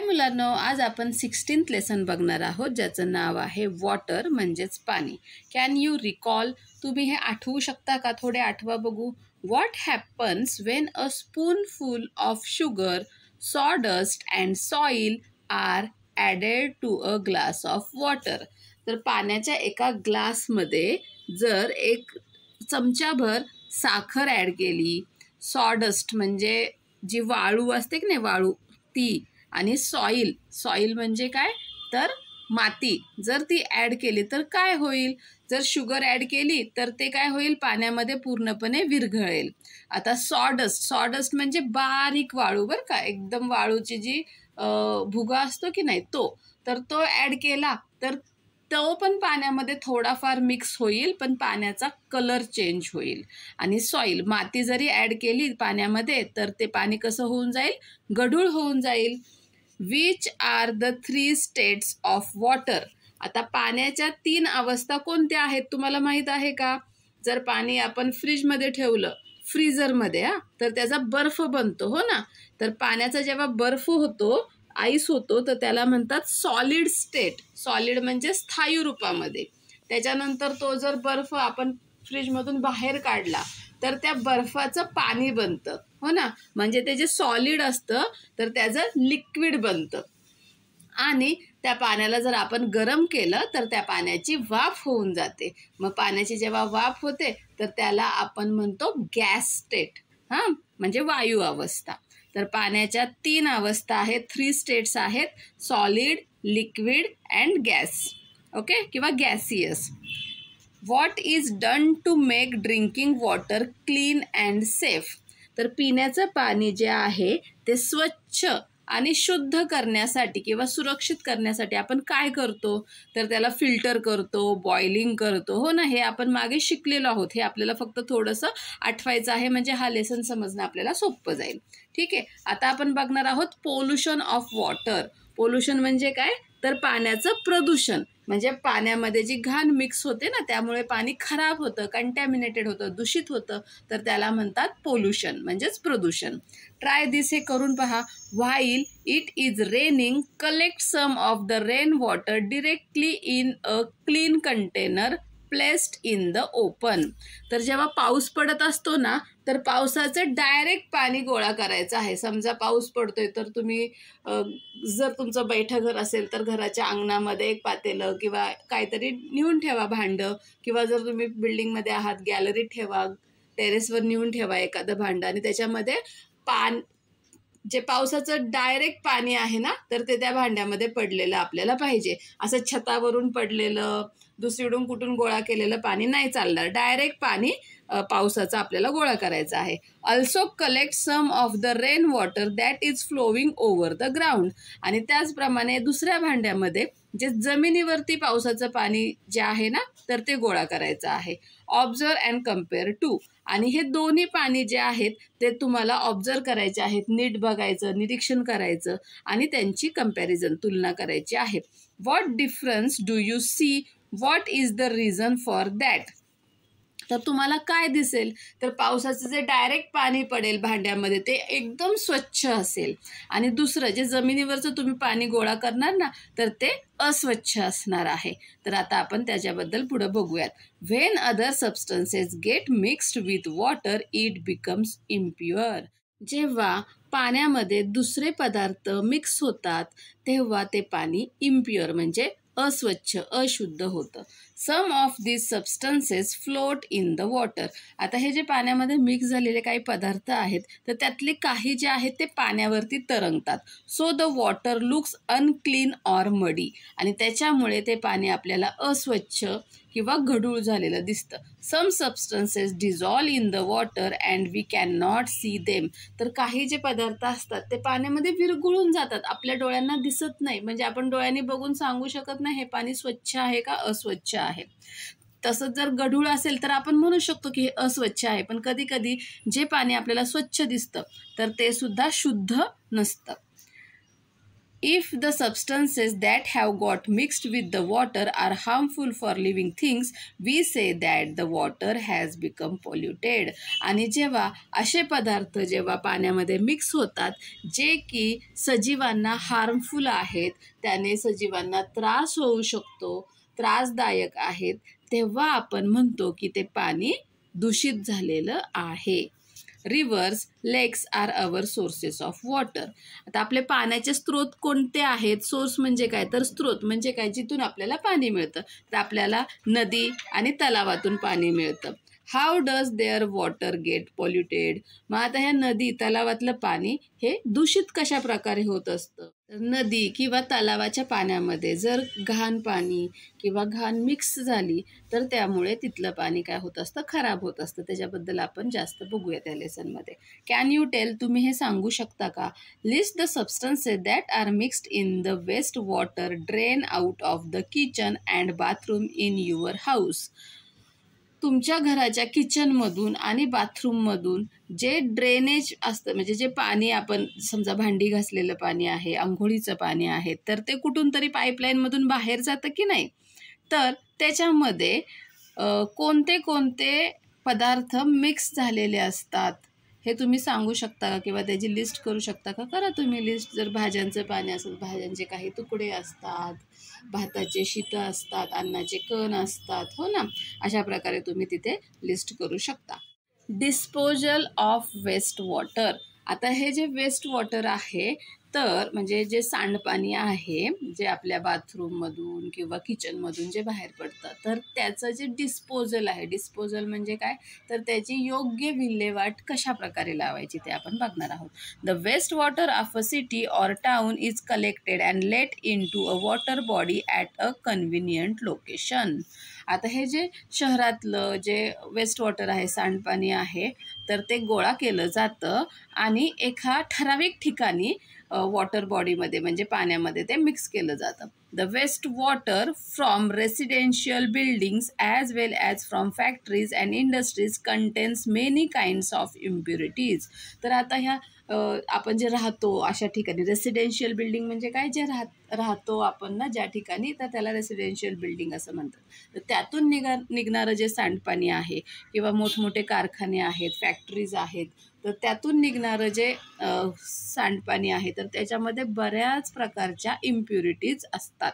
हाय मुलांनो, आज आपण 16th लेसन बघणार आहोत ज्याचं नाव आहे वॉटर म्हणजेच पाणी. Can you recall? तुम्ही हे आठवू शकता का? थोडे आठवा बघू. What happens when a spoonful of sugar, sawdust and soil are added to a glass of water? तर पाण्याच्या एका ग्लासमध्ये जर एक चमचाभर साखर ॲड केली, सॉडस्ट म्हणजे जी वाळू असते की नाही, वाळू ती, आणि सॉईल म्हणजे काय तर माती, जर ती ॲड केली तर काय होईल? जर शुगर ॲड केली तर ते काय होईल? पाण्यामध्ये पूर्णपणे विरघळेल. आता सॉडस्ट म्हणजे बारीक वाळू बरं का, एकदम वाळूची जी भुगा असतो की नाही तो, तर तो ॲड केला तर तो पण पाण्यामध्ये थोडाफार मिक्स होईल, पण पाण्याचा कलर चेंज होईल. आणि सॉईल माती जरी ॲड केली पाण्यामध्ये तर ते पाणी कसं होऊन जाईल? गढूळ होऊन जाईल. Which are the 3 states of water? आता पाण्याच्या 3 अवस्था कोणत्या आहेत तुम्हाला माहीत आहे का? जर पाणी आपण फ्रीजमध्ये ठेवलं, फ्रीजरमध्ये तर त्याचा बर्फ बनतो, हो ना. तर पाण्याचा जेव्हा बर्फ होतो, आईस होतो, तर त्याला म्हणतात सॉलिड स्टेट. सॉलिड म्हणजे स्थायू रूपामध्ये. त्याच्यानंतर तो जर बर्फ आपण फ्रीजमधून बाहेर काढला तर त्या बर्फाचं पाणी बनतं, हो ना. म्हणजे ते जे सॉलिड असतं तर त्याचं लिक्विड बनतं. आणि त्या पाण्याला जर आपण गरम केलं तर त्या पाण्याची वाफ होऊन जाते. मग पाण्याची जेव्हा वाफ होते तर त्याला आपण म्हणतो गॅस स्टेट, म्हणजे वायू अवस्था. तर पाण्याच्या 3 अवस्था आहेत, 3 स्टेट्स आहेत: solid, liquid and gas. Okay, किंवा gaseous. What is done to make drinking water clean and safe? तर पिण्याचं पाणी जे आहे ते स्वच्छ आणि शुद्ध करण्यासाठी किंवा सुरक्षित करण्यासाठी आपण काय करतो? तर त्याला फिल्टर करतो, बॉइलिंग करतो, हो ना. हे आपण मागे शिकलेलो आहोत. हे आपल्याला फक्त थोडंसं आठवायचं आहे, म्हणजे हा लेसन समजणं आपल्याला सोपं जाईल. ठीक आहे, आता आपण बघणार आहोत पोल्युशन ऑफ वॉटर. पोल्युशन म्हणजे काय तर पाण्याचं प्रदूषण. म्हणजे पाण्यामध्ये जी घाण मिक्स होते ना, त्यामुळे पाणी खराब होतं, कंटॅमिनेटेड होतं, दूषित होतं, तर त्याला म्हणतात पोल्युशन म्हणजेच प्रदूषण. ट्राय दिस, हे करून पहा. While it is raining, collect some of the rain water directly in a clean container placed in the open. तर जेव्हा पाऊस पडत असतो ना, तर पावसाचं डायरेक्ट पाणी गोळा करायचं आहे. समजा पाऊस पडतोय तर तुम्ही जर तुमचं बैठं घर असेल तर घराच्या अंगणामध्ये एक पातेलं किंवा काहीतरी नेऊन ठेवा, भांडं. किंवा जर तुम्ही बिल्डिंगमध्ये आहात, गॅलरीत ठेवा, टेरेसवर नेऊन ठेवा एखादं भांडं, आणि त्याच्यामध्ये जे पावसाचं डायरेक्ट पाणी आहे ना, तर ते त्या भांड्यामध्ये पडलेलं आपल्याला पाहिजे. असं छतावरून पडलेलं, दुसरीकडून कुठून गोळा केलेलं पाणी नाही चालणार. डायरेक्ट पाणी पावसाचं आपल्याला गोळा करायचं आहे. Also collect some of the rain water that is flowing over the ground. आणि त्याचप्रमाणे दुसऱ्या भांड्यामध्ये जे जमिनीवरती पावसाचं पाणी जे आहे ना, तर ते गोळा करायचं आहे. Observe and compare two. आणि हे दोन्ही पाणी जे आहेत ते तुम्हाला ऑब्झर्व करायचे आहेत, नीट बघायचं, निरीक्षण करायचं आणि त्यांची कंपॅरिझन, तुलना करायची आहे. What difference do you see? What is the reason for that? तर तुम्हाला काय दिसेल? तर पावसाचं जे डायरेक्ट पाणी पडेल भांड्यामध्ये ते एकदम स्वच्छ असेल, आणि दुसरं जे जमिनीवरचं तुम्ही पाणी गोळा करणार ना, तर ते अस्वच्छ असणार आहे. तर आता आपण त्याच्याबद्दल पुढे बघूयात. When other substances gate mixed with water it becomes impure. जेव्हा पाण्यामध्ये दुसरे पदार्थ मिक्स होतात तेव्हा ते पाणी इम्प्युअर म्हणजे अस्वच्छ, अशुद्ध होतं. Some of this substances float in the water. आता हे जे पाण्यामध्ये मिक्स झालेले काही पदार्थ आहेत तर त्यातले काही जे आहेत ते पाण्यावरती तरंगतात. So the water looks unclean or muddy. आणि त्याच्यामुळे ते पाणी आपल्याला अस्वच्छ किंवा गढूळ झालेलं दिसतं. Some substances dissolve in the water and we can not see them. तर काही जे पदार्थ असतात ते पाण्यामध्ये विरघळून जातात, आपल्या डोळ्यांना दिसत नाही. म्हणजे आपण डोळ्यांनी बघून सांगू शकत नाही हे पाणी स्वच्छ आहे का अस्वच्छ आहे. तसंच जर गढूळ असेल तर आपण म्हणू शकतो की हे अस्वच्छ आहे. पण कधी कधी जे पाणी आपल्याला स्वच्छ दिसतं तर ते सुद्धा शुद्ध नसतं. If the substances that have got mixed with the water are harmful for living things, we say that the water has become polluted. आणि जेव्हा असे पदार्थ जेव्हा पाण्यामध्ये मिक्स होतात जे की सजीवांना हार्मफुल आहेत, त्याने सजीवांना त्रास होऊ शकतो, त्रासदायक आहेत, तेव्हा आपण म्हणतो की ते पाणी दूषित झालेलं आहे. रिव्हर्स, लेक्स are our sources of water. आता आपले पाण्याचे स्रोत कोणते आहेत? सोर्स म्हणजे काय, तर स्रोत म्हणजे काय, जिथून आपल्याला पाणी मिळतं. तर आपल्याला नदी आणि तलावातून पाणी मिळतं. How does their water get polluted? मग आता ह्या नदी तलावातलं पाणी हे दूषित कशा प्रकारे होत असतं? नदी किंवा तलावाच्या पाण्यामध्ये जर घाण पाणी किंवा घाण मिक्स झाली तर त्यामुळे तिथलं पाणी काय होत असतं, खराब होत असतं. त्याच्याबद्दल आपण जास्त बघूया त्या लेसनमध्ये. कॅन यू टेल, तुम्ही हे सांगू शकता का? List the substances that are mixed in the waste water drain out of the kitchen and bathroom in your house. तुमच्या घराच्या किचनमधून आणि बाथरूममधून जे ड्रेनेज असतं, म्हणजे जे पाणी आपण समजा भांडी घासलेलं पाणी आहे, अंघोळीचं पाणी आहे, तर ते कुठून तरी पाईपलाईनमधून बाहेर जातं की नाही, तर त्याच्यामध्ये कोणते कोणते पदार्थ मिक्स झालेले असतात हे तुम्ही सांगू शकता का? किंवा त्याची लिस्ट करू शकता का? करा तुम्ही लिस्ट. जर भाज्यांचं पाणी असेल, भाज्यांचे काही तुकडे असतात, भाताचे शीतं असतात, अन्नाचे कण असतात, हो ना, अशा प्रकारे तुम्ही तिथे लिस्ट करू शकता. Disposal of waste water. आता हे जे वेस्ट वॉटर आहे, तर म्हणजे जे सांडपाणी आहे जे आपल्या बाथरूममधून किंवा किचनमधून जे बाहेर पडतं, तर त्याचं जे डिस्पोजल आहे, डिस्पोजल म्हणजे काय, तर त्याची योग्य विल्हेवाट कशा प्रकारे लावायची ते आपण बघणार आहोत. The waste water of a city or town is collected and let into a water body at a convenient location. आता हे जे शहरातलं जे वेस्ट वॉटर आहे, सांडपाणी आहे, तर ते गोळा केलं जातं आणि एका ठराविक ठिकाणी वॉटर बॉडीमध्ये म्हणजे पाण्यामध्ये ते मिक्स केलं जातं. The waste water from residential buildings as well as from factories and industries contains many kinds of impurities. तर आता ह्या आपण जे राहतो अशा ठिकाणी, रेसिडेन्शियल बिल्डिंग म्हणजे काय, जे राहतो आपण ना ज्या ठिकाणी, तर त्याला रेसिडेन्शियल बिल्डिंग असं म्हणतात. तर त्यातून निघणारं जे सांडपाणी आहे किंवा मोठमोठे कारखाने आहेत, फॅक्टरीज आहेत, तर त्यातून निघणारं जे सांडपाणी आहे, तर त्याच्यामध्ये बऱ्याच प्रकारच्या इम्प्युरिटीज असतात.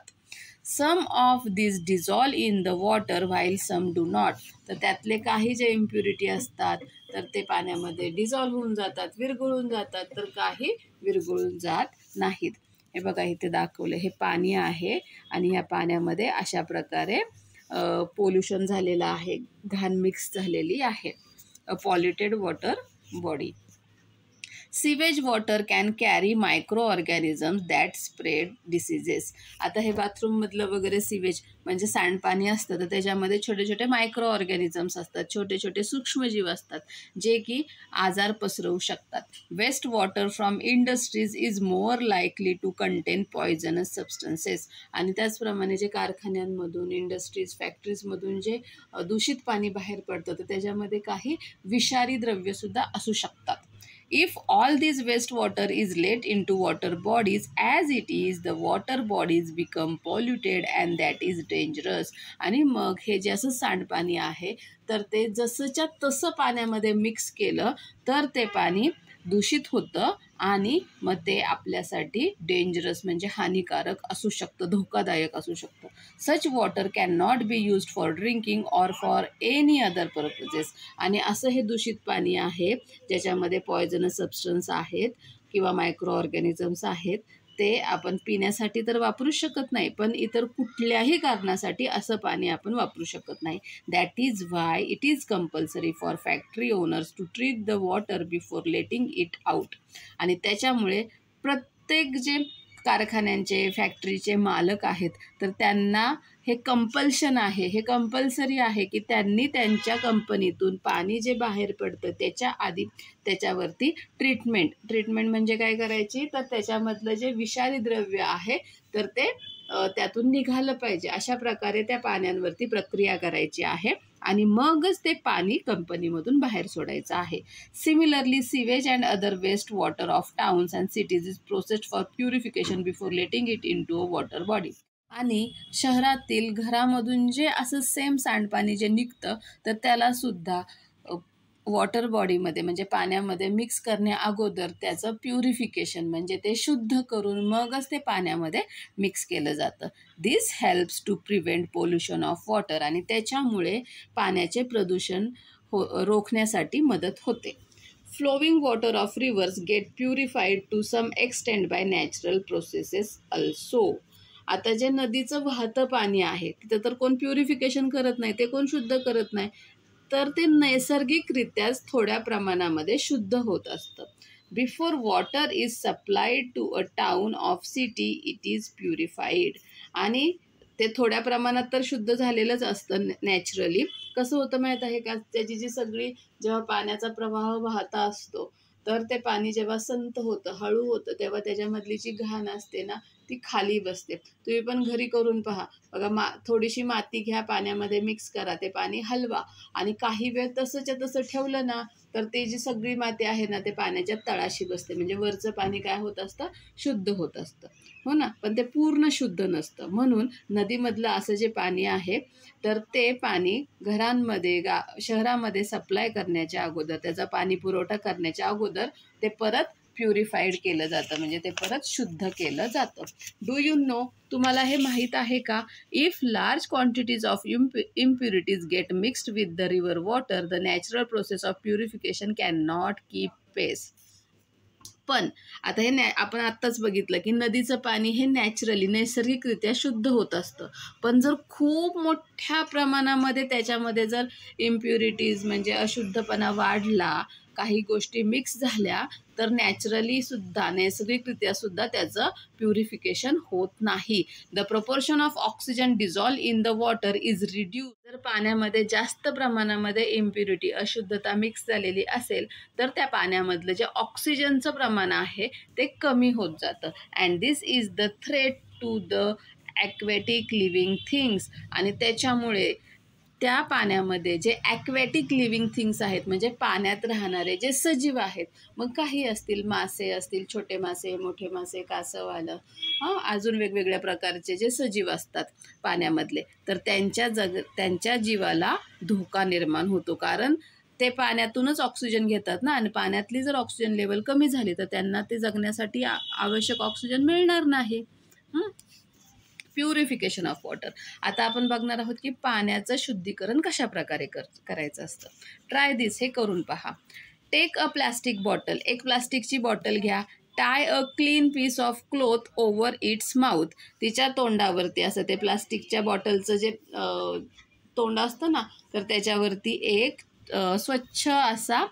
Some of this dissolve in the water while some do not. तर त्यातले काही जे इम्प्युरिटी असतात तर ते पाण्यामध्ये डिझॉल्व होऊन जातात, विरघळून जातात, तर काही विरघळून जात नाहीत. हे बघा इथे दाखवलं, हे पाणी आहे आणि ह्या पाण्यामध्ये अशा प्रकारे पोल्युशन झालेलं आहे, घाण मिक्स झालेली आहे. A polluted water body. Sewage water can carry micro organisms that spread diseases. आता हे बाथरूममधलं वगैरे सीवेज म्हणजे सांडपाणी असतं, तर त्याच्यामध्ये छोटे छोटे मायक्रो ऑर्गॅनिझम्स असतात, छोटे छोटे सूक्ष्मजीव असतात जे की आजार पसरवू शकतात. Waste water from industries is more likely to contain poisonous substances. आणि त्याचप्रमाणे जे कारखान्यांमधून, इंडस्ट्रीज, फॅक्टरीजमधून जे दूषित पाणी बाहेर पडतं, तर त्याच्यामध्ये काही विषारी द्रव्यसुद्धा असू शकतात. If all this wastewater is let into water bodies as it is, the water bodies become polluted and that is dangerous. आणि मग हे जे असं सांडपाणी आहे तर ते जसंच्या तसं पाण्यामध्ये मिक्स केलं तर ते पाणी दूषित होतं आणि मग ते आपल्यासाठी डेंजरस म्हणजे हानिकारक असू शकतं, धोकादायक असू शकतं. Such water can not be used for drinking or for any other purposes. आणि असं हे दूषित पाणी आहे ज्याच्यामध्ये पॉयझनस सबस्टन्स आहेत किंवा मायक्रो ऑर्गॅनिझम्स आहेत, ते आपण पिण्यासाठी तर वापरू शकत नाही, पण इतर कुठल्याही कारणासाठी असं पाणी आपण वापरू शकत नाही. That is why it is compulsory for factory owners to treat the water before letting it out. आणि त्याच्यामुळे प्रत्येक जे कारखान्यांचे, फॅक्टरीचे मालक आहेत, तर त्यांना हे कंपल्शन आहे, हे कंपल्सरी आहे की त्यांनी त्यांच्या कंपनीतून पाणी जे बाहेर पडतं त्याच्या आधी त्याच्यावरती ट्रीटमेंट म्हणजे काय करायची, तर त्याच्यामधलं जे विषारी द्रव्य आहे तर ते त्यातून निघालं पाहिजे. अशा प्रकारे त्या पाण्यांवरती प्रक्रिया करायची आहे आणि मगच ते पाणी कंपनीमधून बाहेर सोडायचं आहे. Similarly sewage and other waste water of towns and cities is processed for purification before letting it into a water body. आणि शहरातील घरामधून जे असं सेम सांडपाणी जे निघतं तर त्याला सुद्धा वॉटर बॉडीमध्ये म्हणजे पाण्यामध्ये मिक्स करण्या अगोदर त्याचं प्युरिफिकेशन म्हणजे ते शुद्ध करून मगच ते पाण्यामध्ये मिक्स केलं जातं. This helps to prevent pollution of water आणि त्याच्यामुळे पाण्याचे प्रदूषण रोखण्यासाठी मदत होते. Flowing water of rivers get purified to some extent by natural processes also. आता जे नदीचं वाहतं पाणी आहे तिथं तर कोण प्युरिफिकेशन करत नाही, ते कोण शुद्ध करत नाही, तर ते नैसर्गिकरित्याच थोड्या प्रमाणामध्ये शुद्ध होत असतं. Before water is supplied to a town of city it is purified. आणि ते थोड्या प्रमाणात तर शुद्ध झालेलंच असतं नॅचरली. कसं होतं माहीत आहे का, त्याची जी सगळी जेव्हा पाण्याचा प्रवाह वाहता असतो तर ते पाणी जेव्हा संत होतं, हळू होतं, तेव्हा त्याच्यामधली जी घाण असते ना ती खाली बसते. तुम्ही पण घरी करून पहा बघा, थोडीशी माती घ्या, पाण्यामध्ये मिक्स करा, ते पाणी हलवा आणि काही वेळ तसंच्या तसं ठेवलं ना तर ते जी सगळी माती आहे ना ते पाण्याच्या तळाशी बसते. म्हणजे वरचं पाणी काय होत असतं, शुद्ध होत असतं, हो ना. पण ते पूर्ण शुद्ध नसतं. म्हणून नदीमधलं असं जे पाणी आहे तर ते पाणी घरांमध्ये शहरामध्ये सप्लाय करण्याच्या अगोदर, त्याचा पाणी पुरवठा करण्याच्या अगोदर ते परत प्युरिफाईड केलं जातं म्हणजे ते परत शुद्ध केलं जातं. डू यू नो, तुम्हाला हे माहीत आहे का, if large quantities of impurities get mixed with the river water the natural process of purification can not keep pace. पण आता हे आपण आत्ताच बघितलं की नदीचं पाणी हे नॅचरली नैसर्गिकरित्या शुद्ध होत असतं. पण जर खूप मोठ्या प्रमाणामध्ये त्याच्यामध्ये जर इम्प्युरिटीज म्हणजे अशुद्धपणा वाढला, काही गोष्टी मिक्स झाल्या तर नैसर्गिकरित्या सुद्धा त्याचं प्युरिफिकेशन होत नाही. The proportion of oxygen dissolve in the water is reduce. जर पाण्यामध्ये जास्त प्रमाणामध्ये इम्प्युरिटी अशुद्धता मिक्स झालेली असेल तर त्या पाण्यामधलं जे ऑक्सिजनचं प्रमाण आहे ते कमी होत जातं. And this is the threat to the aquatic living things. आणि त्याच्यामुळे त्या पाण्यामध्ये जे ॲक्वॅटिक लिव्हिंग थिंग्स आहेत म्हणजे पाण्यात राहणारे जे सजीव आहेत, मग काही असतील, मासे असतील, छोटे मासे, मोठे मासे, कासव आलं, अजून वेगवेगळ्या प्रकारचे जे सजीव असतात पाण्यामधले, तर त्यांच्या जीवाला धोका निर्माण होतो. कारण ते पाण्यातूनच ऑक्सिजन घेतात ना, आणि पाण्यातली जर ऑक्सिजन लेवल कमी झाली तर त्यांना ते जगण्यासाठी आवश्यक ऑक्सिजन मिळणार नाही. Purification of water. आता आपण बघणार आहोत की पाण्याचं शुद्धीकरण कशा प्रकारे करायचं असतं. ट्राय दिस, हे करून पहा. Take a plastic bottle. एक प्लास्टिकची बॉटल घ्या. Tie a clean piece of cloth over its mouth. तिच्या तोंडावरती असं ते प्लास्टिकच्या बॉटलचं जे तोंड असतं ना तर त्याच्यावरती एक स्वच्छ असा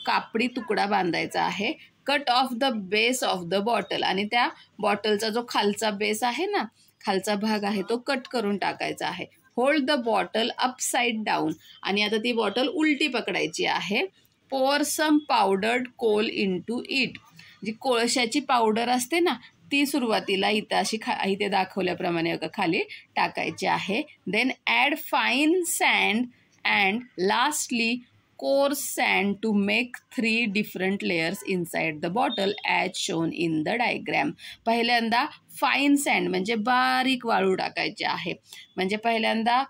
कापडी तुकडा बांधायचा आहे. Cut off the base of the bottle. आणि त्या बॉटलचा जो खालचा बेस आहे ना, खालचा भाग आहे तो कट करून टाकायचा आहे. Hold the bottle upside down. आणि आता ती बॉटल उलटी पकडायची आहे. पोर सम पावडर्ड कोल इन टू इट. जी कोळशाची पावडर असते ना ती सुरुवातीला इथं अशी इथे दाखवल्याप्रमाणे खाली टाकायची आहे. Then add fine sand and lastly coarse sand to make 3 different layers inside the bottle as shown in the diagram. पहिल्यांदा फाईन सँड म्हणजे बारीक वाळू टाकायची आहे. म्हणजे पहिल्यांदा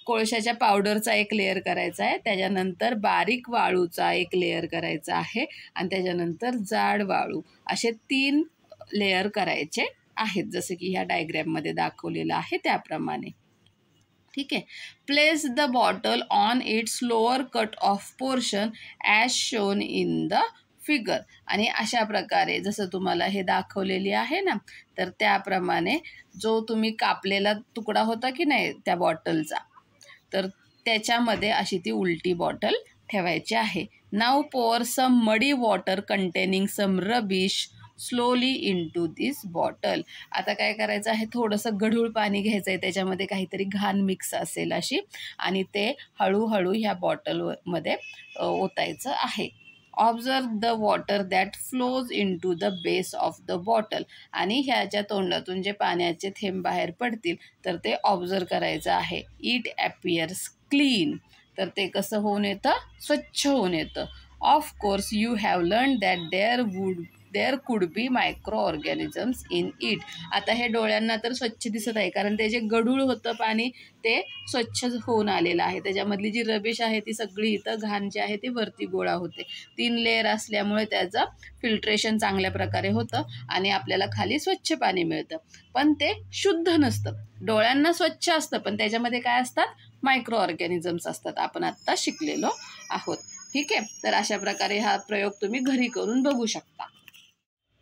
कोळशाच्या पावडरचा एक लेअर करायचा आहे, त्याच्यानंतर बारीक वाळूचा एक लेअर करायचा आहे आणि त्याच्यानंतर जाड वाळू, असे 3 लेअर करायचे आहेत, जसं की ह्या डायग्रॅममध्ये दाखवलेलं आहे त्याप्रमाणे. ठीक आहे. Place the bottle on it's lower cut off portion as shown in the figure. आणि अशा प्रकारे जसं तुम्हाला हे दाखवलेली आहे ना तर त्याप्रमाणे जो तुम्ही कापलेला तुकडा होता की नाही त्या बॉटलचा, तर त्याच्यामध्ये अशी ती उलटी बॉटल ठेवायची आहे. नाव pour some muddy water containing some rubbish slowly into this bottle. आता काय करायचं आहे, थोडंसं गढूळ पाणी घ्यायचं आहे, त्याच्यामध्ये काहीतरी घाण मिक्स असेल अशी, आणि ते हळूहळू ह्या बॉटलमध्ये ओतायचं आहे. Observe the water that flows into the base of the bottle. आणि ह्याच्या तोंडातून जे पाण्याचे थेंब बाहेर पडतील तर ते ऑब्झर्व करायचं आहे. It appears clean. तर ते कसं होऊन येतं? स्वच्छ होऊन येतं. Of course you have learn that there could be micro organisms in it. आता हे डोळ्यांना तर स्वच्छ दिसत आहे कारण ते जे गढूळ होतं पाणी ते स्वच्छ होऊन आलेलं आहे. त्याच्यामधली जी रबिश आहे ती सगळी इथं घाण जी आहे ती वरती गोळा होते. 3 लेअर असल्यामुळे त्याचं फिल्ट्रेशन चांगल्या प्रकारे होतं आणि आपल्याला खाली स्वच्छ पाणी मिळतं. पण ते शुद्ध नसतं. डोळ्यांना स्वच्छ असतं पण त्याच्यामध्ये काय असतात? मायक्रो ऑर्गॅनिझम्स असतात. आपण आत्ता शिकलेलो आहोत. ठीक आहे. तर अशा प्रकारे हा प्रयोग तुम्ही घरी करून बघू शकता.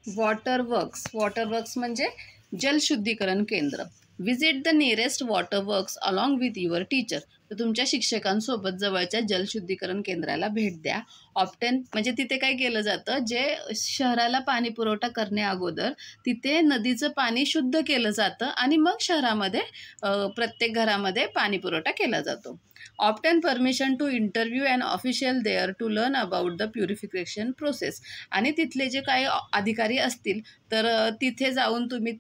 वॉटर वर्क्स म्हणजे जलशुद्धीकरण केंद्र. Visit the nearest water works along with your teacher. तर तुमच्या शिक्षकांसोबत जवळच्या जलशुद्धीकरण केंद्राला भेट द्या. ऑप्टेन म्हणजे तिथे काय केलं जातं, जे शहराला पाणी पुरवठा करण्या अगोदर तिथे नदीचं पाणी शुद्ध केलं जातं आणि मग शहरामध्ये प्रत्येक घरामध्ये पाणी पुरवठा केला जातो. Obtain permission to interview and official there to learn about the purification process. आणि तिथले जे काही अधिकारी असतील तर तिथे जाऊन तुम्ही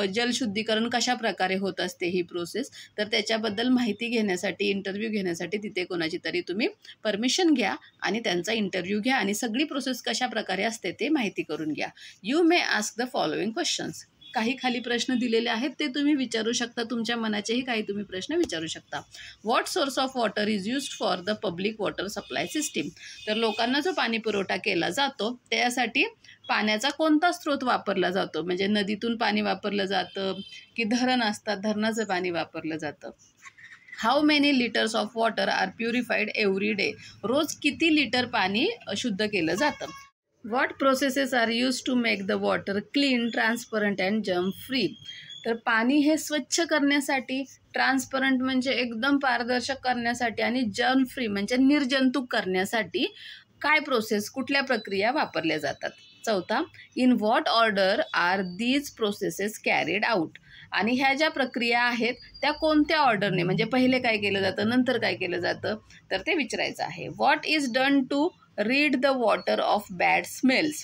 जलशुद्धीकरण कशा प्रकारे होत असते ही प्रोसेस, तर त्याच्याबद्दल माहिती घेण्यासाठी, इंटरव्ह्यू घेण्यासाठी तिथे कोणाची तरी तुम्ही परमिशन घ्या आणि त्यांचा इंटरव्ह्यू घ्या आणि सगळी प्रोसेस कशा प्रकारे असते ते माहिती करून घ्या. You may ask the following questions. काही खाली प्रश्न दिलेले आहेत ते तुम्ही विचारू शकता. तुमच्या मनाचेही काही तुम्ही प्रश्न विचारू शकता. What source of water is used for the public water supply system. तर लोकांना जो पाणी पुरवठा केला जातो त्यासाठी पाण्याचा कोणता स्रोत वापरला जातो, म्हणजे नदीतून पाणी वापरलं जातं की धरण असतात धरणाचं पाणी वापरलं जातं. How many litres of water are purified every day. रोज किती लिटर पाणी शुद्ध केलं जातं. What processes are use to make the water clean, transparent and germ free. तर पाणी हे स्वच्छ करण्यासाठी, ट्रान्सपरंट म्हणजे एकदम पारदर्शक करण्यासाठी आणि जर्म फ्री म्हणजे निर्जंतुक करण्यासाठी काय प्रोसेस, कुठल्या प्रक्रिया वापरल्या जातात. चौथा, in what order are these processes carried out. आणि ह्या ज्या प्रक्रिया आहेत त्या कोणत्या ऑर्डरने, म्हणजे पहिले काय केलं जातं नंतर काय केलं जातं, तर ते विचारायचं आहे. What is done to rid the water of bad smells.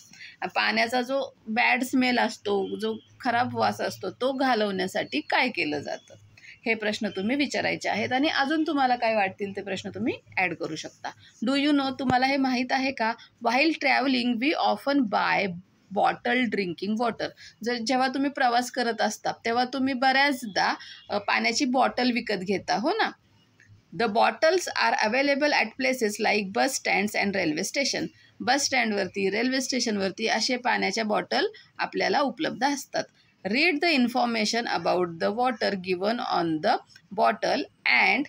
पाण्याचा जो बॅड स्मेल असतो, जो खराब वास असतो तो घालवण्यासाठी काय केलं जातं. हे प्रश्न तुम्ही विचारायचे आहेत आणि अजून तुम्हाला काय वाटतील ते प्रश्न तुम्ही ॲड करू शकता. डू यू नो, तुम्हाला हे माहीत आहे का, while travelling we often buy bottle drinking water. जेव्हा तुम्ही प्रवास करत असता तेव्हा तुम्ही बऱ्याचदा पाण्याची बॉटल विकत घेता, हो ना. The bottles are available at places like bus stands and railway station. Bus स्टँडवरती, रेल्वे स्टेशनवरती असे पाण्याच्या बॉटल आपल्याला उपलब्ध असतात. Read the information about the water given on the bottle and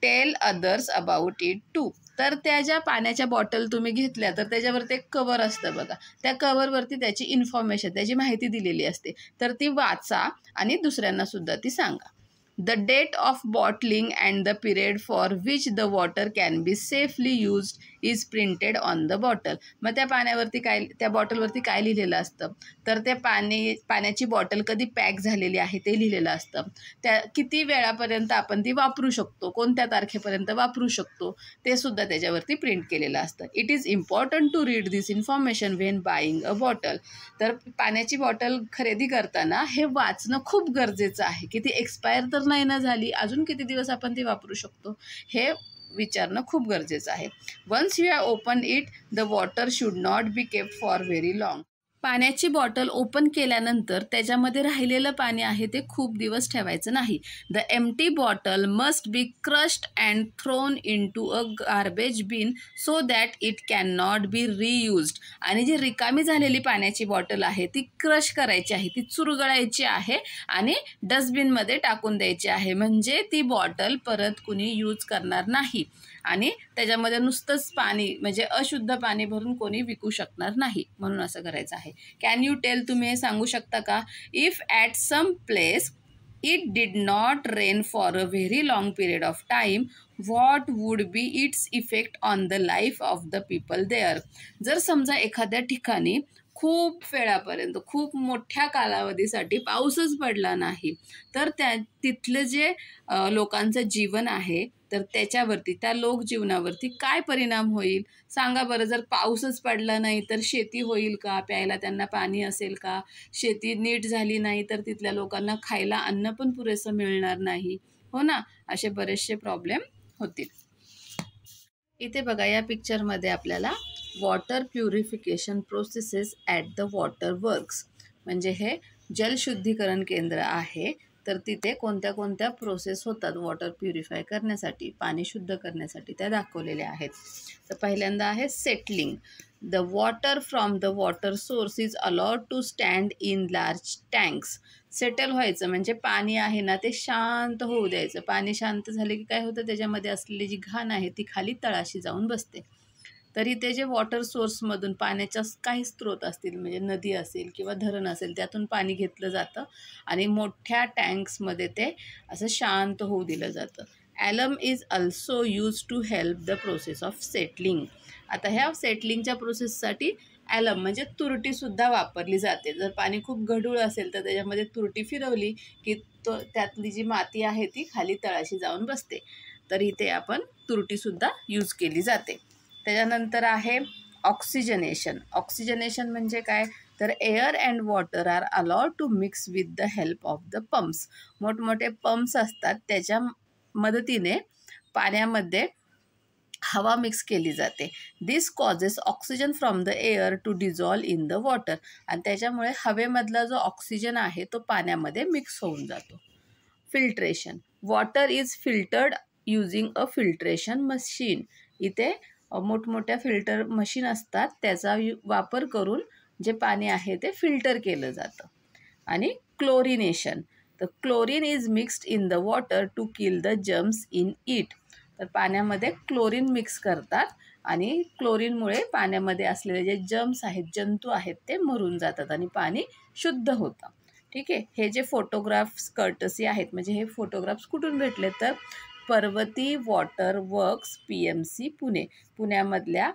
tell others about it too. तर त्या ज्या पाण्याच्या बॉटल तुम्ही घेतल्या तर त्याच्यावरती एक कवर असतं बघा, त्या कवरवरती त्याची इन्फॉर्मेशन, त्याची माहिती दिलेली असते, तर ती वाचा आणि दुसऱ्यांनासुद्धा ती सांगा. The date of bottling and the period for which the water can be safely used is printed on the bottle. मग त्या पाण्यावरती काय, त्या बॉटलवरती काय लिहिलेलं असतं, तर ते पाण्याची बॉटल कधी पॅक झालेली आहे ते लिहिलेलं असतं. त्या किती वेळापर्यंत आपण ती वापरू शकतो, कोणत्या तारखेपर्यंत वापरू शकतो ते सुद्धा त्याच्यावरती प्रिंट केलेलं असतं. It is important to read this information when buying a bottle. तर पाण्याची बॉटल खरेदी करताना हे वाचणं खूप गरजेचं आहे की ती एक्सपायर तर नाही ना झाली, अजून किती दिवस आपण ती वापरू शकतो हे विचारणं खूप गरजेचं आहे. Once you have open it the water should not be kept for very long. पाण्याची बॉटल ओपन केल्यानंतर त्याच्यामध्ये राहिलेलं पाणी आहे ते खूप दिवस ठेवायचं नाही. The empty bottle must be crushed and thrown into a garbage bin so that it can not be reused. आणि जी रिकामी झालेली पाण्याची बॉटल आहे ती क्रश करायची आहे, ती चुरगळायची आहे आणि डस्टबिनमध्ये टाकून द्यायची आहे, म्हणजे ती बॉटल परत कुणी यूज करणार नाही आणि त्याच्यामध्ये नुसतंच पाणी म्हणजे अशुद्ध पाणी भरून कोणी विकू शकणार नाही, म्हणून असं करायचं आहे. कॅन यू टेल, तुम्ही हे सांगू शकता का, if at some place it did not rain for a very long period of time what would be its effect on the life of the people there. जर समजा एखाद्या ठिकाणी खूप वेळापर्यंत, खूप मोठ्या कालावधीसाठी पाऊसच पडला नाही, तर तिथलं जे लोकांचं जीवन आहे तर त्याच्यावरती, त्या लोकजीवनावरती काय परिणाम होईल सांगा बरं. जर पाऊसच पडला नाही तर शेती होईल का? प्यायला त्यांना पाणी असेल का? शेती नीट झाली नाही तर तिथल्या लोकांना खायला अन्न पण पुरेसं मिळणार नाही, हो ना? असे बरेचसे प्रॉब्लेम होतील. इथे बघा, या पिक्चरमध्ये आपल्याला water purification processes at the water works, म्हणजे हे जलशुद्धीकरण केंद्र आहे. तर तिथे कोणत्या कोणत्या प्रोसेस होतात वॉटर प्युरिफाय करण्यासाठी, पाणी शुद्ध करण्यासाठी, त्या दाखवलेल्या आहेत. तर पहिल्यांदा आहे settling. The water from the water source is allowed to stand in large tanks. Settle व्हायचं म्हणजे पाणी आहे ना ते शांत होऊ द्यायचं. पाणी शांत झाले की काय होतं, त्याच्यामध्ये असलेली जी घाण आहे ती खाली तळाशी जाऊन बसते. तरी ते जे वॉटर सोर्समधून पाण्याच्या काही स्रोत असतील, म्हणजे नदी असेल किंवा धरण असेल, त्यातून पाणी घेतलं जातं आणि मोठ्या टँक्समध्ये ते असं शांत होऊ दिलं जातं. Alum is also use to help the process of settling. आता ह्या सेटलिंगच्या प्रोसेससाठी ॲलम म्हणजे तुरटीसुद्धा वापरली जाते. जर पाणी खूप गढूळ असेल तर त्याच्यामध्ये तुरटी फिरवली की त्यातली जी माती आहे ती खाली तळाशी जाऊन बसते. तर इथे आपण तुरटीसुद्धा यूज केली जाते. त्याच्यानंतर आहे ऑक्सिजनेशन. ऑक्सिजनेशन म्हणजे काय, तर air and water are allowed to mix with the help of the pumps. मोठमोठे पंप्स असतात, त्याच्या मदतीने पाण्यामध्ये हवा मिक्स केली जाते. This causes oxygen from the air to dissolve in the water. आणि त्याच्यामुळे हवेमधला जो ऑक्सिजन आहे तो पाण्यामध्ये मिक्स होऊन जातो. Filtration. Water is filtered using a filtration machine. इथे मोठमोठ्या फिल्टर मशीन असतात, त्याचा वापर करून जे पाणी आहे ते फिल्टर केलं जातं. आणि क्लोरिनेशन. तर chlorine is mixed in the water to kill the germs in it. तर पाण्यामध्ये क्लोरीन मिक्स करतात आणि क्लोरीनमुळे पाण्यामध्ये असलेले जे जर्म्स आहेत, जंतू आहेत, ते मरून जातात आणि पाणी शुद्ध होतं. ठीक आहे. हे जे फोटोग्राफ्स कर्टसी आहेत, म्हणजे हे फोटोग्राफ्स कुठून भेटले, तर Parvati water works PMC Pune, पुण्यामधल्या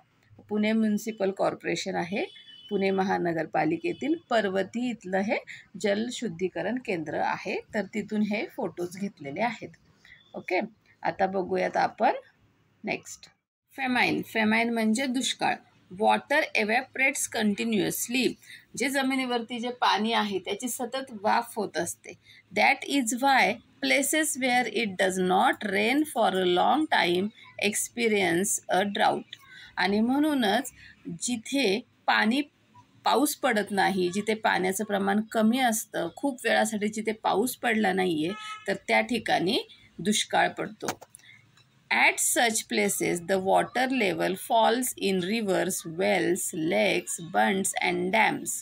पुणे म्युन्सिपल कॉर्पोरेशन आहे, पुणे महानगरपालिकेतील पर्वती इथलं हे जलशुद्धीकरण केंद्र आहे. तर तिथून हे फोटोज घेतलेले आहेत. ओके. आता बघूयात आपण नेक्स्ट. फेमाईन. फेमाईन म्हणजे दुष्काळ. Water evaporates continuously. जे जमिनीवरती जे पाणी आहे त्याची सतत वाफ होत असते. That is why places where it does not rain for a long time experience a drought. आणि म्हणूनच जिथे पाऊस पडत नाही, जिथे पाण्याचं प्रमाण कमी असतं, खूप वेळासाठी जिथे पाऊस पडला नाही आहे, तर त्या ठिकाणी दुष्काळ पडतो. At such places, the water level falls in rivers, wells, lakes, bunds and dams.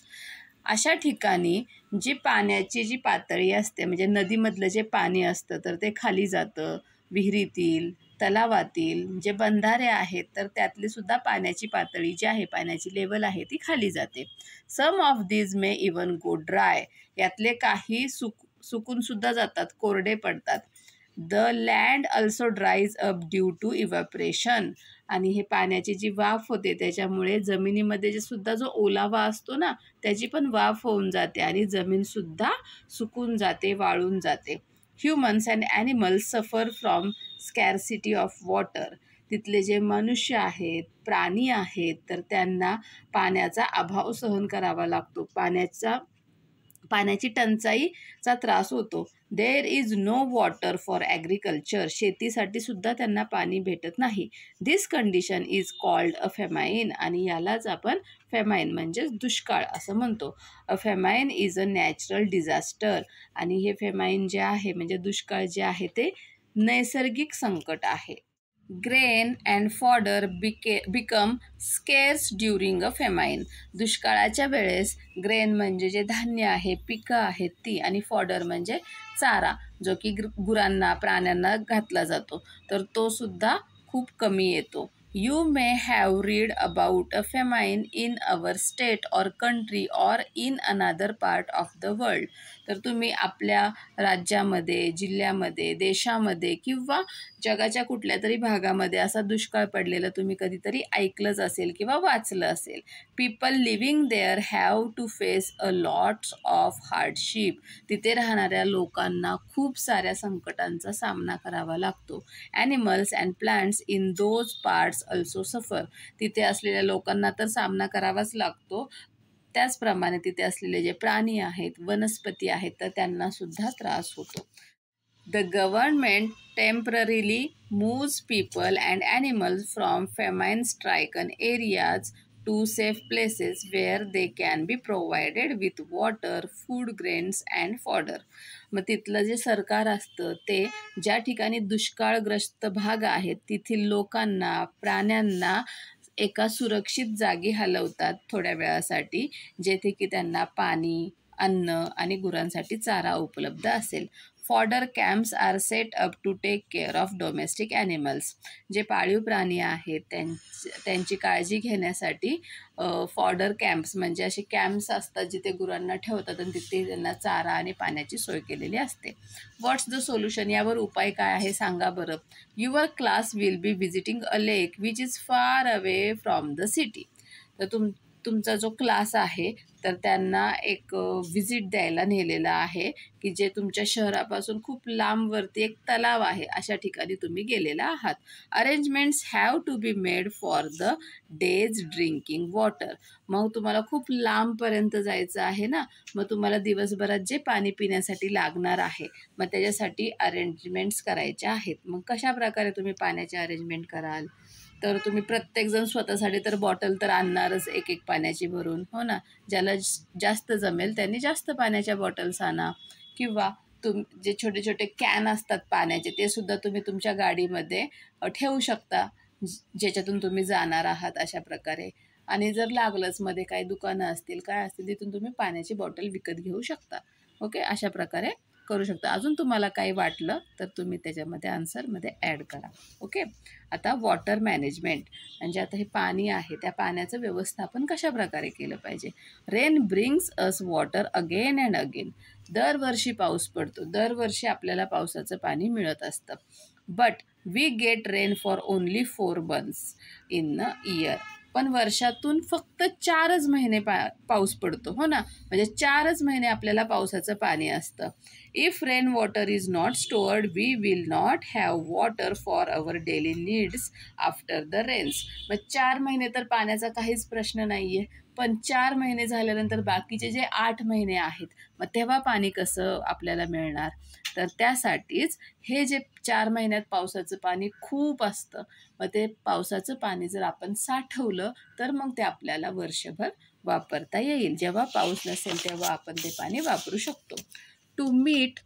अशा ठिकाणी जी पाण्याची जी पातळी असते, म्हणजे नदीमधलं जे पाणी असतं तर ते खाली जातं. विहिरीतील, तलावातील जे बंधारे आहेत तर त्यातली सुद्धा पाण्याची पातळी जी आहे, पाण्याची लेवल आहे ती खाली जाते. Some of these may even go dry. यातले काही सुकूनसुद्धा जातात, कोरडे पडतात. The land also dries up due to evaporation. आणि हे पाण्याची जी वाफ होते त्याच्यामुळे जमिनीमध्ये सुद्धा जो ओलावा असतो ना, त्याची पण वाफ होऊन जाते आणि जमीनसुद्धा सुकून जाते, वाळून जाते. Humans and animals suffer from scarcity of water. तिथले जे मनुष्य आहेत, प्राणी आहेत, तर त्यांना पाण्याचा अभाव सहन करावा लागतो. पाण्याची टंचाईचा त्रास होतो. There is no water for agriculture. शेतीसाठी सुद्धा त्यांना पाणी भेटत नाही. This condition is called a famine. आणि यालाच आपण फेमाईन म्हणजेच दुष्काळ असं म्हणतो. A famine is a natural disaster. आणि हे फेमाईन जे आहे म्हणजे दुष्काळ जे आहे ते नैसर्गिक संकट आहे. Grain and fodder become scarce during a famine. दुष्काळाच्या वेळेस ग्रेन म्हणजे जे धान्य आहे, पिकं आहेत ती, आणि फॉडर म्हणजे चारा, जो की गुरांना, प्राण्यांना घातला जातो, तर तो सुद्धा खूप कमी येतो. You may have read about a famine in our state or country or in another part of the world. तर तुम्ही आपल्या राज्यामध्ये, जिल्ह्यामध्ये, देशामध्ये किंवा जगाच्या कुठल्या तरी भागामध्ये असा दुष्काळ पडलेला तुम्ही कधीतरी ऐकलंच असेल किंवा वाचलं असेल. People living there have to face a lots of hardship. तिथे राहणाऱ्या लोकांना खूप साऱ्या संकटांचा सामना करावा लागतो. Animals and plants in those parts also suffer. तिथे असलेल्या लोकांना तर सामना करावाच लागतो, त्याचप्रमाणे तिथे असलेले जे प्राणी आहेत, वनस्पती आहेत, तर त्यांना सुद्धा त्रास होतो. The government temporarily moves people and animals from famine-stricken areas to safe places where they can be provided with water, food, grains and fodder. मग तिथलं जे सरकार असतं ते ज्या ठिकाणी दुष्काळग्रस्त भाग आहेत तेथील लोकांना, प्राण्यांना एका सुरक्षित जागी हलवतात थोड्या वेळासाठी, जेथे की त्यांना पाणी, अन्न आणि गुरांसाठी चारा उपलब्ध असेल. Fodder camps are set up to take care of domestic animals. जे पाळीव प्राणी आहेत त्यांची काळजी घेण्यासाठी फॉडर कॅम्प्स म्हणजे असे कॅम्प्स असतात जिथे गुरांना ठेवतात आणि तिथे त्यांना चारा आणि पाण्याची सोय केलेली असते. व्हॉट्स द सोल्युशन? यावर उपाय काय आहे सांगा बरं. Your class will be visiting a lake which is far away from the city. तर तुमचा जो क्लास आहे तर त्यांना एक व्हिजिट द्यायला नेलेला आहे की जे तुमच्या शहरापासून खूप लांबवरती एक तलाव आहे अशा ठिकाणी तुम्ही गेलेला आहात. Arrangements have to be made for the day's drinking water. मग तुम्हाला खूप लांबपर्यंत जायचं आहे ना, मग तुम्हाला दिवसभरात जे पाणी पिण्यासाठी लागणार आहे मग त्याच्यासाठी अरेंजमेंट्स करायच्या आहेत. मग कशा प्रकारे तुम्ही पाण्याचे अरेंजमेंट कराल? तर तुम्ही प्रत्येकजण स्वतःसाठी तर बॉटल तर आणणारच एक एक पाण्याची भरून, हो ना. ज्याला जास्त जमेल त्यांनी जास्त पाण्याच्या बॉटल्स आणा, किंवा जे छोटे छोटे कॅन असतात पाण्याचे ते सुद्धा तुम्ही तुमच्या गाडीमध्ये ठेवू शकता ज्याच्यातून तुम्ही जाणार आहात अशा प्रकारे. आणि जर लागलंच मध्ये काही दुकानं असतील काय असतील तिथून तुम्ही पाण्याची बॉटल विकत घेऊ शकता. ओके, अशा प्रकारे करू शकता. अजून तुम्हाला काही वाटलं तर तुम्ही त्याच्यामध्ये आन्सरमध्ये ॲड करा. ओके, आता वॉटर मॅनेजमेंट म्हणजे आता हे पाणी आहे त्या पाण्याचं व्यवस्थापन कशा प्रकारे केलं पाहिजे. Rain brings us water again and again. दरवर्षी पाऊस पडतो, दरवर्षी आपल्याला पावसाचं पाणी मिळत असतं. But we get rain for only 4 months in a year. पण वर्षातून फक्त 4च महिने पाऊस पडतो, हो ना. म्हणजे 4च महिने आपल्याला पावसाचं पाणी असतं. If rain water is not stored we will not have water for our daily needs after the rains. मग 4 महिने तर पाण्याचा काहीच प्रश्न नाही आहे, पण 4 महिने झाल्यानंतर बाकीचे जे 8 महिने आहेत मग तेव्हा पाणी कसं आपल्याला मिळणार. तर त्यासाठीच हे जे 4 महिन्यात पावसाचं पाणी खूप असतं मग ते पावसाचं पाणी जर आपण साठवलं तर मग ते आपल्याला वर्षभर वापरता येईल. जेव्हा पाऊस नसेल तेव्हा आपण ते पाणी वापरू शकतो. To meet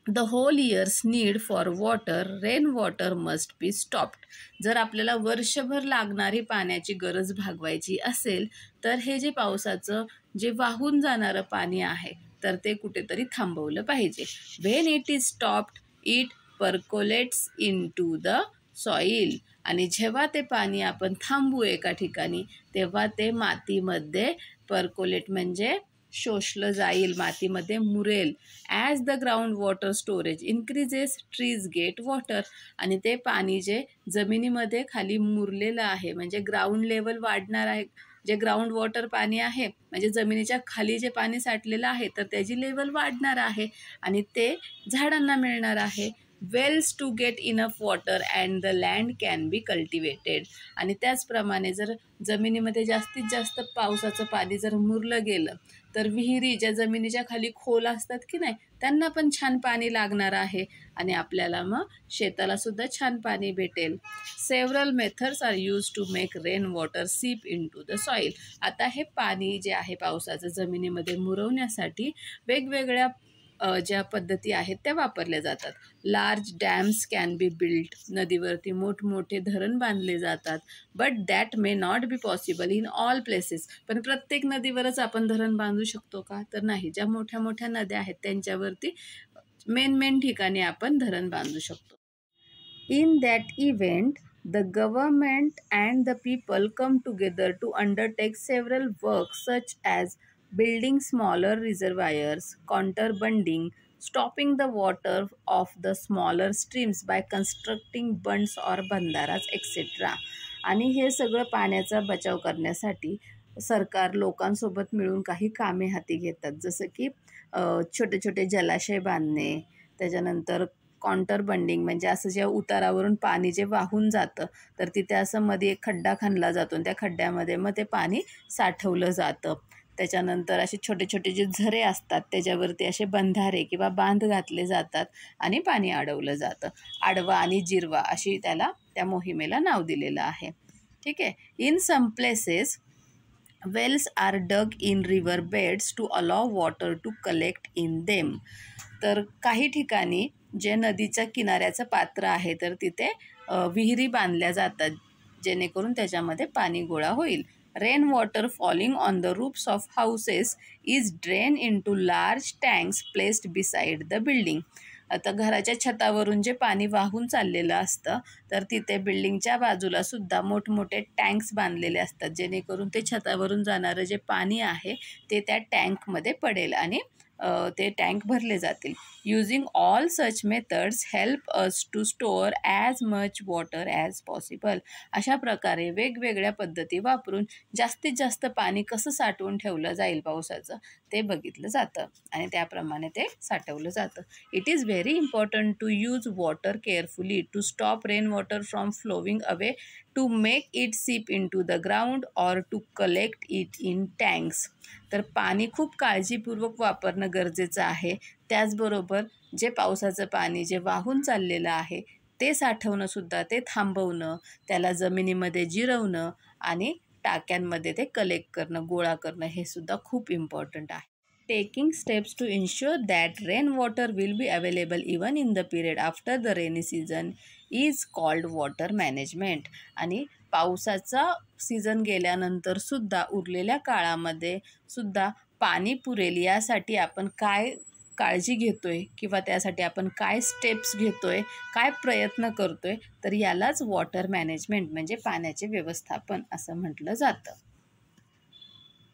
the whole year's need for water rain water must be stopped. जर आपल्याला वर्षभर लागणारी पाण्याची गरज भागवायची असेल तर हे जे पावसाचं जे वाहून जाणारं पाणी आहे तर ते कुठेतरी थांबवलं पाहिजे. When it is stopped it percolates into the soil. आणि जेव्हा ते पाणी आपण थांबवू एका ठिकाणी तेव्हा ते मातीमध्ये पर्कोलेट म्हणजे शोषलं जाईल, मातीमध्ये मुरेल. As the ground water storage increases trees get water. आणि ते पाणी जे जमिनीमध्ये खाली मुरलेलं आहे म्हणजे ग्राउंड लेवल वाढणार आहे. जे ग्राउंड वॉटर पाणी आहे म्हणजे जमिनीच्या खाली जे पाणी साठलेलं आहे तर त्याची लेवल वाढणार आहे आणि ते झाडांना मिळणार आहे. Wells to get enough water and the land can be cultivated. आणि त्याचप्रमाणे जर जमिनीमध्ये जास्तीत जास्त पावसाचं पाणी जर मुरलं गेलं तर विहिरी ज्या जमिनीच्या खाली खोल असतात की नाही त्यांना पण छान पाणी लागणार आहे आणि आपल्याला मग शेताला सुद्धा छान पाणी भेटेल. Several methods are use to make rain water seep into the soil. आता हे पाणी जे आहे पावसाचं जमिनीमध्ये मुरवण्यासाठी वेगवेगळ्या ज्या पद्धती आहेत त्या वापरल्या जातात. Large dams can be built. नदीवरती मोठमोठे धरण बांधले जातात. But that may not be possible in all places. पण प्रत्येक नदीवरच आपण धरण बांधू शकतो का? तर नाही. ज्या मोठ्या मोठ्या नद्या आहेत त्यांच्यावरती मेन ठिकाणी आपण धरण बांधू शकतो. In that event The government and the people come together to undertake several works such as building smaller reservoirs, counterbunding, stopping the water of the smaller streams by constructing bunds or बंधारास etc. आणि हे सगळं पाण्याचा बचाव करण्यासाठी सरकार लोकांसोबत मिळून काही कामे हाती घेतात, जसं की छोटे छोटे जलाशय बांधणे, त्याच्यानंतर काउंटर बंडिंग म्हणजे असं जे उतारावरून पाणी जे वाहून जातं तर तिथे असं मध्ये एक खड्डा खणला जातो आणि त्या खड्ड्यामध्ये मग ते पाणी साठवलं जातं. त्याच्यानंतर असे छोटे छोटे जे झरे असतात त्याच्यावरती असे बंधारे किंवा बांध घातले जातात आणि पाणी अडवलं जातं. आडवा आणि जिरवा अशी त्या मोहिमेला नाव दिलेलं आहे. ठीक आहे. In some places wells are dug in river beds to allow water to collect in them. तर काही ठिकाणी जे नदीच्या किनाऱ्याचं पात्र आहे तर तिथे विहिरी बांधल्या जातात जेणेकरून त्याच्यामध्ये पाणी गोळा होईल. Rain water falling on the roofs of houses is drain into large tanks placed beside the building. आता घराच्या छतावरून जे पाणी वाहून चाललेलं असतं तर तिथे बिल्डिंगच्या बाजूला सुद्धा मोठमोठे टँक्स बांधलेले असतात जेणेकरून ते छतावरून जाणारं जे पाणी आहे ते त्या टँकमध्ये पडेल आणि ते टँक भरले जातील. Using all such methods help us to store as much water as possible. अशा प्रकारे वेगवेगळ्या पद्धती वापरून जास्तीत जास्त पाणी कसं साठवून ठेवलं जाईल पावसाचं ते बघितलं जातं आणि त्याप्रमाणे ते साठवलं जातं. It is very important to use water carefully to stop rain water from flowing away, to make it seep into the ground or to collect it in tanks. तर पाणी खूप काळजीपूर्वक वापरणं गरजेचं आहे. त्याचबरोबर जे पावसाचं पाणी जे वाहून चाललेलं आहे ते साठवणंसुद्धा, ते थांबवणं, त्याला जमिनीमध्ये जिरवणं आणि टाक्यांमध्ये ते कलेक्ट करणं, गोळा करणं हे सुद्धा खूप इम्पॉर्टंट आहे. Taking steps to ensure that rain water will be available even in the period after the rainy season is called water management. आणि पावसाचा सीझन गेल्यानंतर सुद्धा उरलेल्या काळामध्ये सुद्धा पाणी पुरेल यासाठी आपण काय काळजी घेतोय किंवा त्यासाठी आपण काय स्टेप्स घेतोय, काय प्रयत्न करतोय, तर यालाच वॉटर मॅनेजमेंट म्हणजे पाण्याचे व्यवस्थापन असं म्हटलं जातं.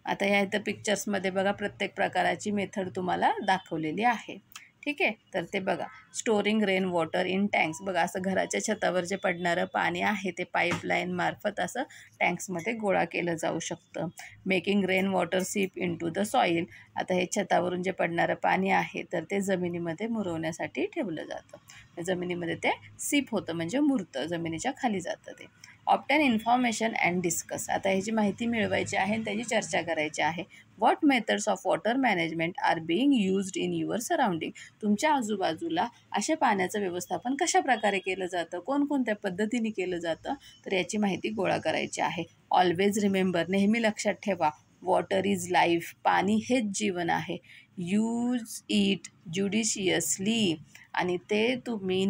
आता ह्या इथं पिक्चर्समध्ये बघा प्रत्येक प्रकाराची मेथड तुम्हाला दाखवलेली आहे. ठीक आहे. तर ते बघा storing rain water in tanks. बघा असं घराच्या छतावर जे पडणारं पाणी आहे ते पाईपलाईन मार्फत असं टँक्समध्ये गोळा केलं जाऊ शकतं. Making rain water seep into the soil. आता हे छतावरून जे पडणारं पाणी आहे तर ते जमिनीमध्ये मुरवण्यासाठी ठेवलं जातं. जमिनीमध्ये ते सीप होतं म्हणजे मुरतं, जमिनीच्या खाली जातं ते. Obtain information and discuss. आता ह्याची माहिती मिळवायची आहे आणि त्याची चर्चा करायची आहे. What methods of water management are being used in your surrounding. तुमच्या आजूबाजूला अशा पाण्याचं व्यवस्थापन कशा प्रकारे केलं जातं, कोणकोणत्या पद्धतीने केलं जातं, तर याची माहिती गोळा करायची आहे. ऑलवेज रिमेंबर, नेहमी लक्षात ठेवा, वॉटर इज लाईफ. पाणी हेच जीवन आहे. Use it judiciously. आणि ते तुम्ही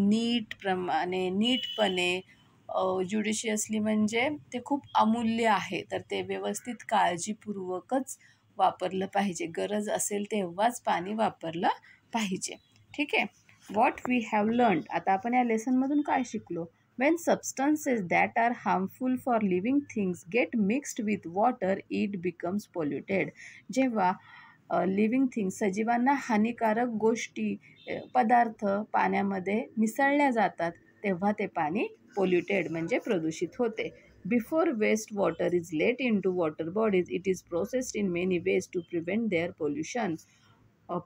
नीटपणे ज्युडिशियसली म्हणजे ते खूप अमूल्य आहे तर ते व्यवस्थित काळजीपूर्वकच वापरलं पाहिजे. गरज असेल तेव्हाच पाणी वापरलं पाहिजे. ठीक आहे. What we have learned. आता आपण या लेसनमधून काय शिकलो. When substances that are harmful for living things get mixed with water it becomes polluted. जेव्हा लिव्हिंग थिंग्स सजीवांना हानिकारक गोष्टी पदार्थ पाण्यामध्ये मिसळल्या जातात तेव्हा ते पाणी पोल्युटेड म्हणजे प्रदूषित होते. Before waste water is let into water bodies it is processed in many ways to prevent their pollution.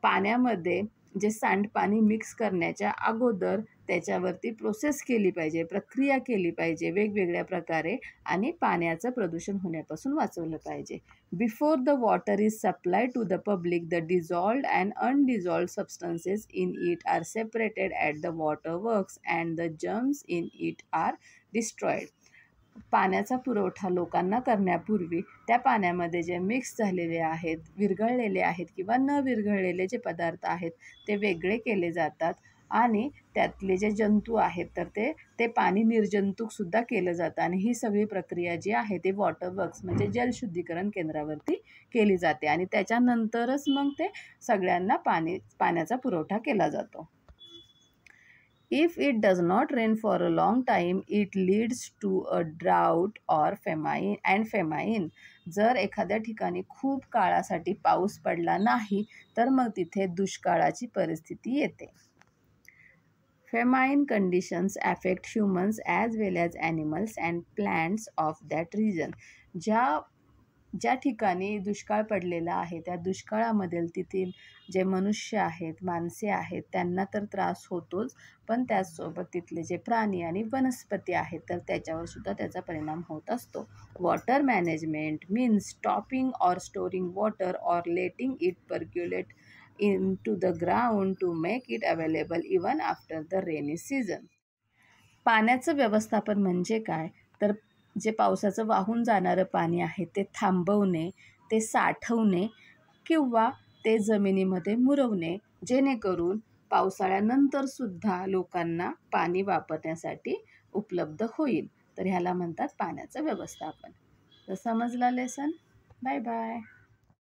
पाण्यामध्ये जे सांडपाणी मिक्स करण्याच्या अगोदर त्याच्यावरती प्रोसेस केली पाहिजे, प्रक्रिया केली पाहिजे वेगवेगळ्या प्रकारे आणि पाण्याचं प्रदूषण होण्यापासून वाचवलं पाहिजे. Before the water is supply to the public the dissolved and undissolved substances in it are separated at the water works and the germs in it are destroyed. पाण्याचा पुरवठा लोकांना करण्यापूर्वी त्या पाण्यामध्ये जे मिक्स झालेले आहेत, विरघळलेले आहेत किंवा न विरघळलेले जे पदार्थ आहेत ते वेगळे केले जातात आणि त्यातले जे जंतू आहेत तर ते पाणी निर्जंतुकसुद्धा केलं जातं आणि ही सगळी प्रक्रिया जी आहे ते वॉटर वर्क्स म्हणजे जलशुद्धीकरण केंद्रावरती केली जाते आणि त्याच्यानंतरच मग ते सगळ्यांना पाण्याचा पुरवठा केला जातो. If it does not rain for a long time, it leads to a drought or famine. जर एखाद्या ठिकाणी खूप काळासाठी पाऊस पडला नाही तर मग तिथे दुष्काळाची परिस्थिती येते. Famine conditions affect humans as well as animals and plants of that region. ज्या ठिकाणी दुष्काळ पडलेला आहे त्या दुष्काळामधील तेथील जे मनुष्य आहेत, माणसे आहेत, त्यांना तर त्रास होतोच, पण त्याचसोबत तिथले जे प्राणी आणि वनस्पती आहेत तर त्याच्यावर सुद्धा त्याचा परिणाम होत असतो. Water management means stopping or storing water or letting it percolate into the ground to make it available even after the rainy season. पाण्याचं व्यवस्थापन म्हणजे काय तर जे पावसाचं वाहून जाणारं पाणी आहे ते थांबवणे, ते साठवणे किंवा ते जमिनीमध्ये मुरवणे, जेणेकरून पावसाळ्यानंतर सुद्धा लोकांना पाणी वापरण्यासाठी उपलब्ध होईल. तर ह्याला म्हणतात पाण्याचं व्यवस्थापन. तर समजला लेसन? Bye bye.